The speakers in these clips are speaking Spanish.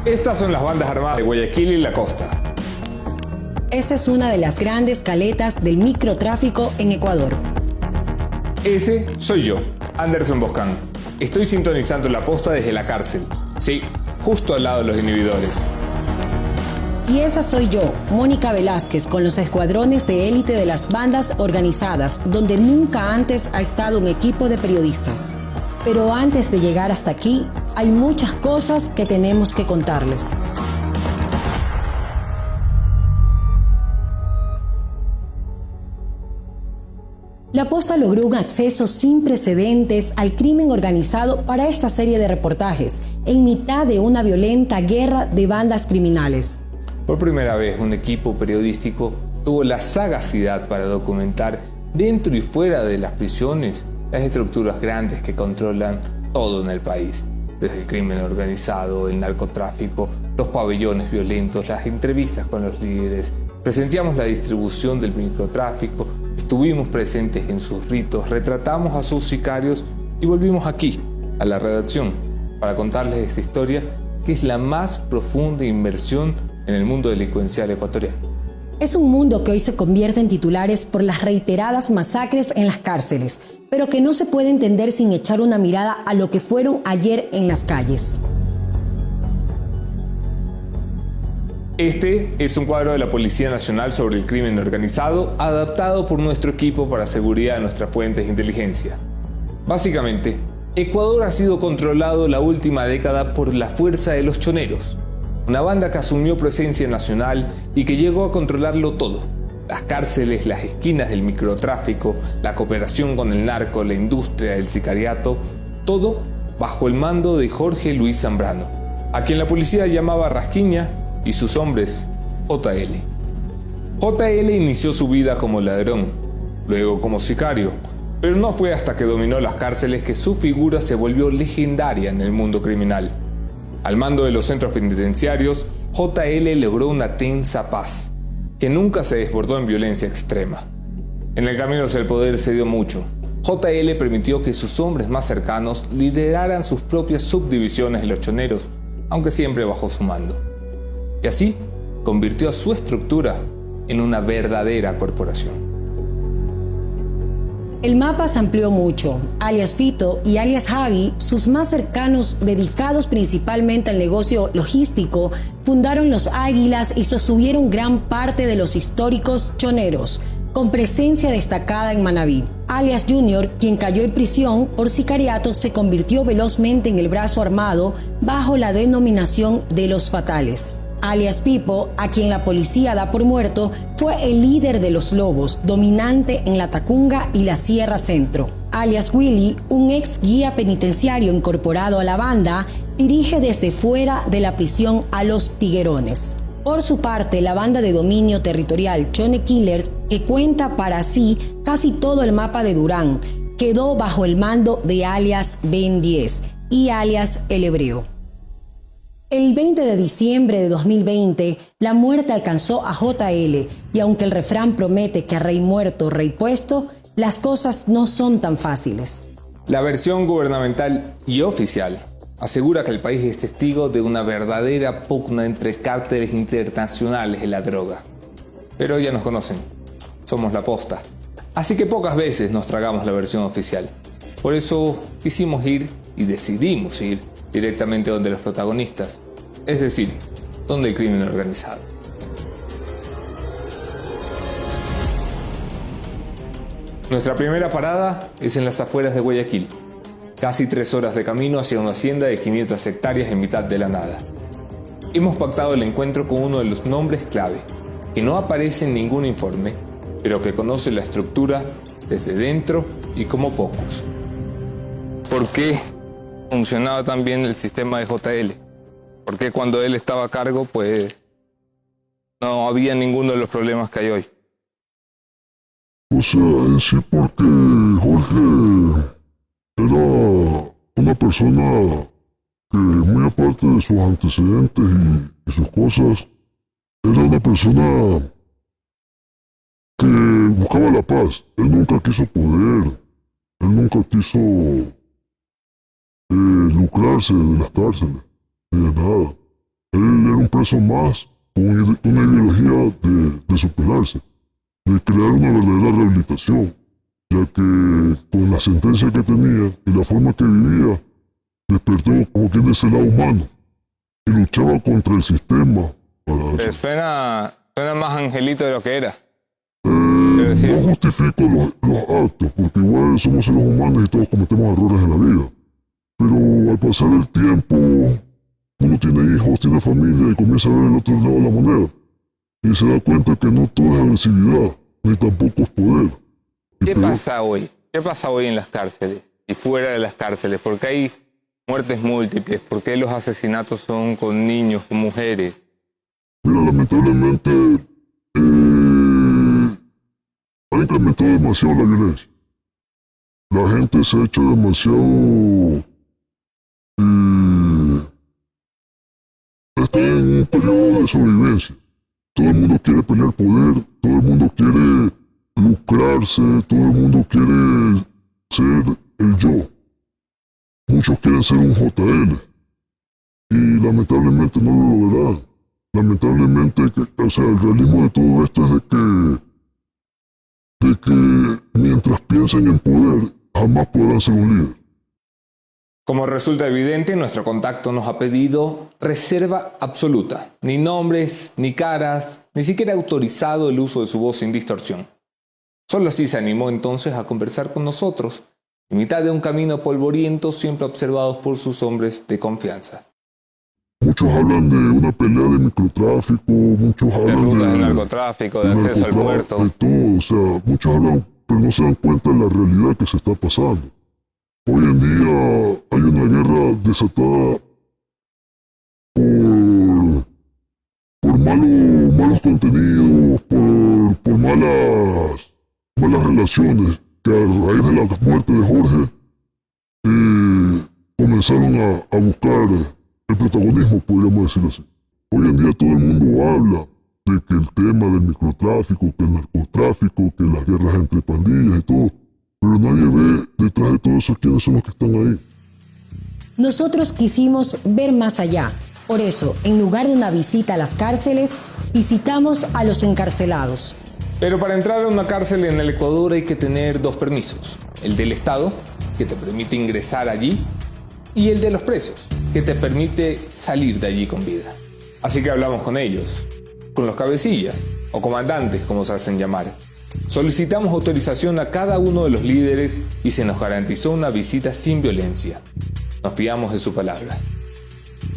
Estas son las bandas armadas de Guayaquil y la costa. Esa es una de las grandes caletas del microtráfico en Ecuador. Ese soy yo, Anderson Boscan. Estoy sintonizando la posta desde la cárcel. Sí, justo al lado de los inhibidores. Y esa soy yo, Mónica Velázquez, con los escuadrones de élite de las bandas organizadas, donde nunca antes ha estado un equipo de periodistas. Pero antes de llegar hasta aquí, hay muchas cosas que tenemos que contarles. La Posta logró un acceso sin precedentes al crimen organizado para esta serie de reportajes, en mitad de una violenta guerra de bandas criminales. Por primera vez, un equipo periodístico tuvo la sagacidad para documentar dentro y fuera de las prisiones las estructuras grandes que controlan todo en el país, desde el crimen organizado, el narcotráfico, los pabellones violentos, las entrevistas con los líderes. Presenciamos la distribución del microtráfico, estuvimos presentes en sus ritos, retratamos a sus sicarios y volvimos aquí, a la redacción, para contarles esta historia que es la más profunda inmersión en el mundo delincuencial ecuatoriano. Es un mundo que hoy se convierte en titulares por las reiteradas masacres en las cárceles, pero que no se puede entender sin echar una mirada a lo que fueron ayer en las calles. Este es un cuadro de la Policía Nacional sobre el crimen organizado, adaptado por nuestro equipo para seguridad de nuestras fuentes de inteligencia. Básicamente, Ecuador ha sido controlado la última década por la fuerza de los choneros, una banda que asumió presencia nacional y que llegó a controlarlo todo: las cárceles, las esquinas del microtráfico, la cooperación con el narco, la industria, el sicariato, todo bajo el mando de Jorge Luis Zambrano, a quien la policía llamaba Rasquiña y sus hombres JL. JL inició su vida como ladrón, luego como sicario, pero no fue hasta que dominó las cárceles que su figura se volvió legendaria en el mundo criminal. Al mando de los centros penitenciarios, JL logró una tensa paz, que nunca se desbordó en violencia extrema. En el camino hacia el poder se dio mucho. JL permitió que sus hombres más cercanos lideraran sus propias subdivisiones de los choneros, aunque siempre bajo su mando. Y así convirtió a su estructura en una verdadera corporación. El mapa se amplió mucho. Alias Fito y alias Javi, sus más cercanos, dedicados principalmente al negocio logístico, fundaron los Águilas y sostuvieron gran parte de los históricos choneros, con presencia destacada en Manabí. Alias Junior, quien cayó en prisión por sicariato, se convirtió velozmente en el brazo armado bajo la denominación de los Fatales. Alias Pipo, a quien la policía da por muerto, fue el líder de los Lobos, dominante en la Tacunga y la Sierra Centro. Alias Willy, un ex guía penitenciario incorporado a la banda, dirige desde fuera de la prisión a los Tiguerones. Por su parte, la banda de dominio territorial Chone Killers, que cuenta para sí casi todo el mapa de Durán, quedó bajo el mando de alias Ben 10 y alias El Hebreo. El 20 de diciembre de 2020, la muerte alcanzó a JL, y aunque el refrán promete que a rey muerto, rey puesto, las cosas no son tan fáciles. La versión gubernamental y oficial asegura que el país es testigo de una verdadera pugna entre cárteles internacionales de la droga. Pero ya nos conocen, somos la posta, así que pocas veces nos tragamos la versión oficial. Por eso quisimos ir y decidimos ir directamente donde los protagonistas, es decir, donde el crimen organizado. Nuestra primera parada es en las afueras de Guayaquil, casi 3 horas de camino hacia una hacienda de 500 hectáreas en mitad de la nada. Hemos pactado el encuentro con uno de los nombres clave, que no aparece en ningún informe, pero que conoce la estructura desde dentro y como pocos. ¿Por qué funcionaba tan bien el sistema de JL? Porque cuando él estaba a cargo, pues no había ninguno de los problemas que hay hoy. O sea, en sí porque Jorge era una persona que, muy aparte de sus antecedentes y sus cosas, era una persona que buscaba la paz. Él nunca quiso poder, él nunca quiso lucrarse de las cárceles, ni de nada. Él preso más con una ideología de superarse, de crear una verdadera rehabilitación, ya que con la sentencia que tenía y la forma que vivía, despertó como quien dice el lado humano y luchaba contra el sistema. Pero suena más angelito de lo que era. No justifico los actos, porque igual somos seres humanos y todos cometemos errores en la vida. Pero al pasar el tiempo, uno tiene hijos, tiene familia y comienza a ver el otro lado de la moneda. Y se da cuenta que no todo es agresividad, ni tampoco es poder. ¿Qué pasa hoy? ¿Qué pasa hoy en las cárceles y fuera de las cárceles? ¿Por qué hay muertes múltiples? ¿Por qué los asesinatos son con niños, con mujeres? Mira, lamentablemente ha incrementado demasiado la violencia. La gente se ha hecho demasiado... está en un periodo de sobrevivencia. Todo el mundo quiere pelear poder, todo el mundo quiere lucrarse, todo el mundo quiere ser el yo. Muchos quieren ser un JL y lamentablemente no lo lograrán. Lamentablemente, el realismo de todo esto es de que mientras piensen en poder, jamás podrán ser un líder. Como resulta evidente, nuestro contacto nos ha pedido reserva absoluta. Ni nombres, ni caras, ni siquiera ha autorizado el uso de su voz sin distorsión. Solo así se animó entonces a conversar con nosotros, en mitad de un camino polvoriento siempre observados por sus hombres de confianza. Muchos hablan de una pelea de microtráfico, muchos hablan de rutas de narcotráfico, de acceso al puerto. De todo, muchos hablan, pero no se dan cuenta de la realidad que se está pasando. Hoy en día hay una guerra desatada por malos contenidos, por malas relaciones, que a raíz de la muerte de Jorge comenzaron a buscar el protagonismo, podríamos decirlo así. Hoy en día todo el mundo habla de que el tema del microtráfico, que el narcotráfico, que las guerras entre pandillas y todo, pero nadie ve detrás de todo eso quiénes son los que están ahí. Nosotros quisimos ver más allá. Por eso, en lugar de una visita a las cárceles, visitamos a los encarcelados. Pero para entrar a una cárcel en el Ecuador hay que tener dos permisos. El del Estado, que te permite ingresar allí, y el de los presos, que te permite salir de allí con vida. Así que hablamos con ellos, con los cabecillas, o comandantes como se hacen llamar. Solicitamos autorización a cada uno de los líderes y se nos garantizó una visita sin violencia. Nos fiamos de su palabra.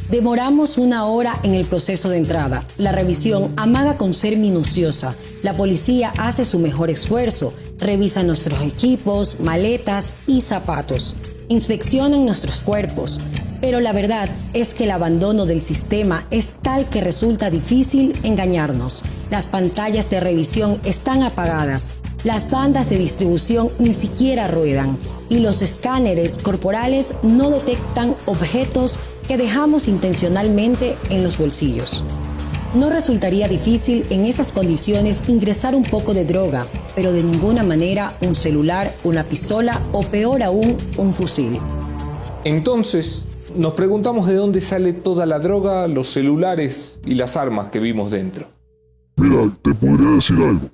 Demoramos 1 hora en el proceso de entrada. La revisión amaga con ser minuciosa. La policía hace su mejor esfuerzo. Revisa nuestros equipos, maletas y zapatos. Inspeccionan nuestros cuerpos. Pero la verdad es que el abandono del sistema es tal que resulta difícil engañarnos. Las pantallas de revisión están apagadas. Las bandas de distribución ni siquiera ruedan. Y los escáneres corporales no detectan objetos que dejamos intencionalmente en los bolsillos. No resultaría difícil en esas condiciones ingresar un poco de droga, pero de ninguna manera un celular, una pistola o peor aún, un fusil. Entonces, nos preguntamos de dónde sale toda la droga, los celulares y las armas que vimos dentro. Mira, te podría decir algo.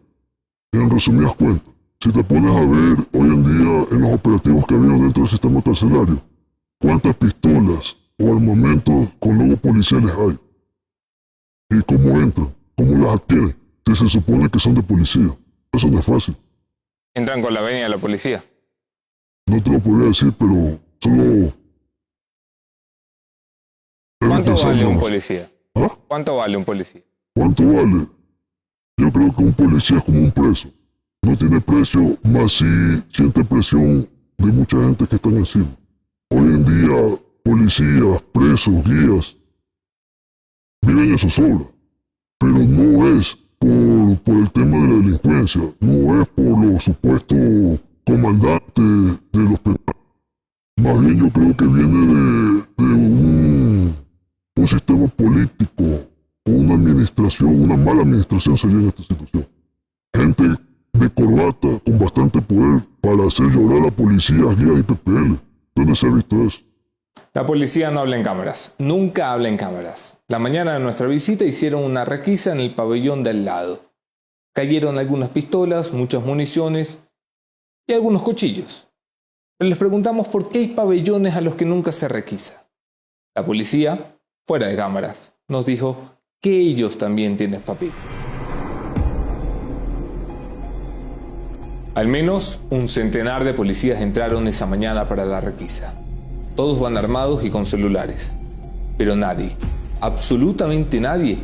En resumidas cuentas, si te pones a ver hoy en día en los operativos que ha habido dentro del sistema carcelario, ¿cuántas pistolas o armamentos con logos policiales hay? ¿Y cómo entran? ¿Cómo las adquieren? Que se supone que son de policía. Eso no es fácil. Entran con la venia de la policía. No te lo podría decir, pero solo... ¿Cuánto vale un policía? ¿Ah? ¿Cuánto vale un policía? ¿Cuánto vale? Yo creo que un policía es como un preso. No tiene precio, más si siente presión de mucha gente que están encima. Hoy en día, policías, presos, guías, viven en zozobra. Pero no es por el tema de la delincuencia, no es por los supuestos comandantes de los penales. Más bien yo creo que viene de un sistema político o una administración, una mala administración sería en esta situación. Gente de corbata con bastante poder para hacer llorar a policías, guías y PPL. ¿Dónde se ha visto eso? La policía no habla en cámaras, nunca habla en cámaras. La mañana de nuestra visita hicieron una requisa en el pabellón de al lado. Cayeron algunas pistolas, muchas municiones y algunos cuchillos. Pero les preguntamos por qué hay pabellones a los que nunca se requisa. La policía, fuera de cámaras, nos dijo que ellos también tienen papel. Al menos un centenar de policías entraron esa mañana para la requisa. Todos van armados y con celulares. Pero nadie, absolutamente nadie,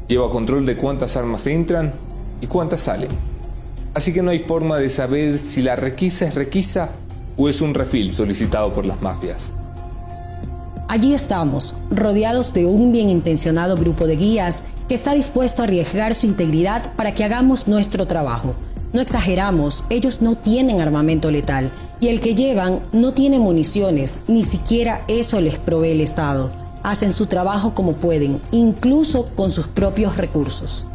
lleva control de cuántas armas entran y cuántas salen. Así que no hay forma de saber si la requisa es requisa o es un refil solicitado por las mafias. Allí estamos, rodeados de un bien intencionado grupo de guías que está dispuesto a arriesgar su integridad para que hagamos nuestro trabajo. No exageramos, ellos no tienen armamento letal y el que llevan no tiene municiones, ni siquiera eso les provee el Estado. Hacen su trabajo como pueden, incluso con sus propios recursos.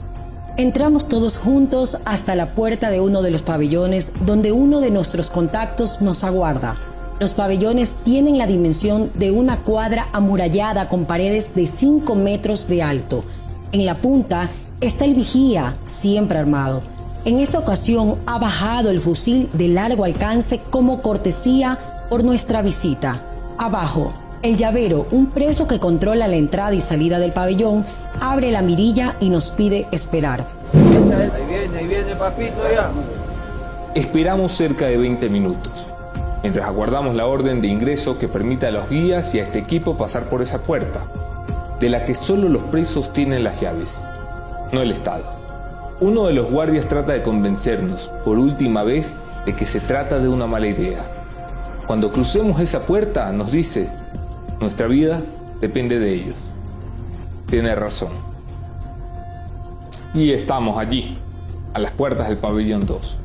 Entramos todos juntos hasta la puerta de uno de los pabellones donde uno de nuestros contactos nos aguarda. Los pabellones tienen la dimensión de una cuadra amurallada con paredes de 5 metros de alto. En la punta está el vigía, siempre armado. En esta ocasión ha bajado el fusil de largo alcance como cortesía por nuestra visita. Abajo, el llavero, un preso que controla la entrada y salida del pabellón, abre la mirilla y nos pide esperar. Ahí viene papito ya. Esperamos cerca de 20 minutos, mientras aguardamos la orden de ingreso que permita a los guías y a este equipo pasar por esa puerta, de la que solo los presos tienen las llaves, no el Estado. Uno de los guardias trata de convencernos, por última vez, de que se trata de una mala idea. Cuando crucemos esa puerta, nos dice, nuestra vida depende de ellos. Tiene razón. Y estamos allí, a las puertas del pabellón 2.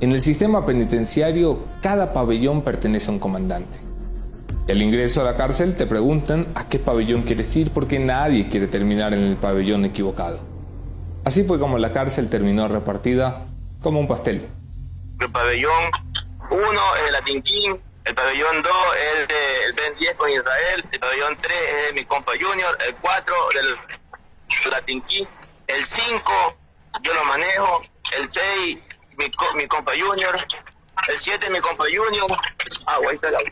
En el sistema penitenciario, cada pabellón pertenece a un comandante. Y al ingreso a la cárcel te preguntan a qué pabellón quieres ir porque nadie quiere terminar en el pabellón equivocado. Así fue como la cárcel terminó repartida como un pastel. El pabellón 1 es de Latin King, el pabellón 2 es del Ben 10 con Israel, el pabellón 3 es de mi compa Junior, el 4 del Latin King, el 5 yo lo manejo, el 6 mi compa Junior, el 7 mi compa Junior, ahí está el agua.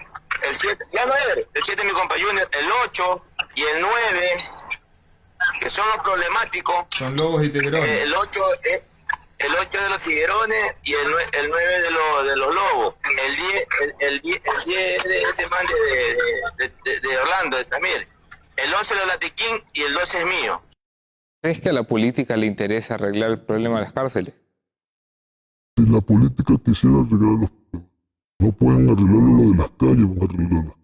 El 7, ya no es, el 7 mi compa Junior, el 8 y el 9, que son los problemáticos. Son lobos y tiguerones. El 8 de los tiguerones y el 9 de los lobos. El 10 de este man de Orlando, de Samir. El 11 de Latin King y el 12 es mío. ¿Crees que a la política le interesa arreglar el problema de las cárceles? Si la política quisiera arreglar los problemas, no pueden arreglarlo lo de las calles, van a arreglarlo.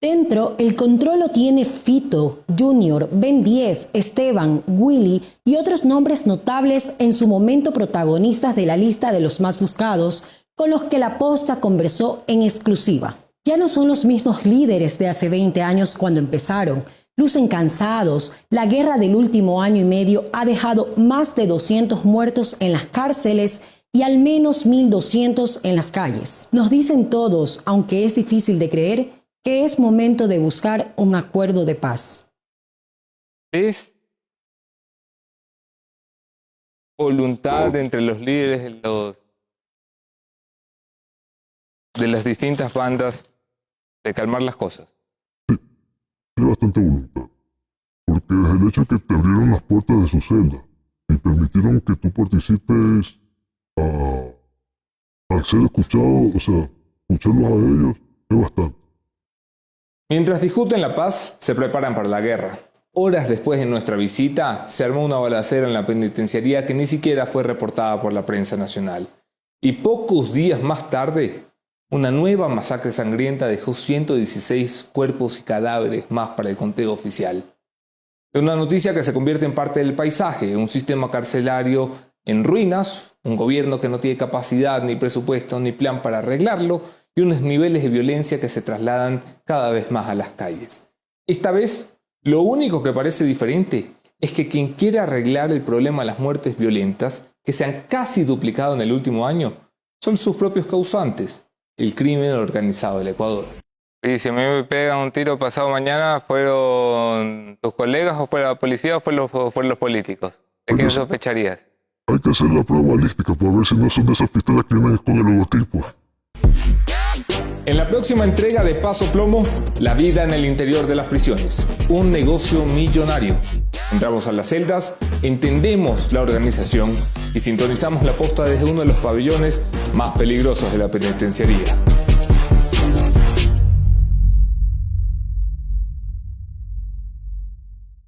Dentro, el control lo tiene Fito, Junior, Ben 10, Esteban, Willy y otros nombres notables en su momento protagonistas de la lista de los más buscados, con los que la Posta conversó en exclusiva. Ya no son los mismos líderes de hace 20 años cuando empezaron. Lucen cansados. La guerra del último año y medio ha dejado más de 200 muertos en las cárceles y al menos 1.200 en las calles. Nos dicen todos, aunque es difícil de creer, que es momento de buscar un acuerdo de paz. ¿Es voluntad entre los líderes de las distintas bandas de calmar las cosas? Sí, hay bastante voluntad. Porque desde el hecho que te abrieron las puertas de su celda y permitieron que tú participes a ser escuchado, o sea, escucharlos a ellos, es bastante. Mientras discuten la paz, se preparan para la guerra. Horas después de nuestra visita, se armó una balacera en la penitenciaría que ni siquiera fue reportada por la prensa nacional. Y pocos días más tarde, una nueva masacre sangrienta dejó 116 cuerpos y cadáveres más para el conteo oficial. Es una noticia que se convierte en parte del paisaje, un sistema carcelario en ruinas, un gobierno que no tiene capacidad, ni presupuesto, ni plan para arreglarlo, y unos niveles de violencia que se trasladan cada vez más a las calles. Esta vez, lo único que parece diferente es que quien quiere arreglar el problema de las muertes violentas, que se han casi duplicado en el último año, son sus propios causantes, el crimen organizado del Ecuador. Y si a mí me pegan un tiro pasado mañana, ¿fueron tus colegas o fue la policía o fueron los políticos? ¿De quién sospecharías? Hay que hacer la prueba balística para ver si no son de esas pistolas que vienen con el logotipo. En la próxima entrega de Paso Plomo, la vida en el interior de las prisiones. Un negocio millonario. Entramos a las celdas, entendemos la organización y sintonizamos la posta desde uno de los pabellones más peligrosos de la penitenciaría.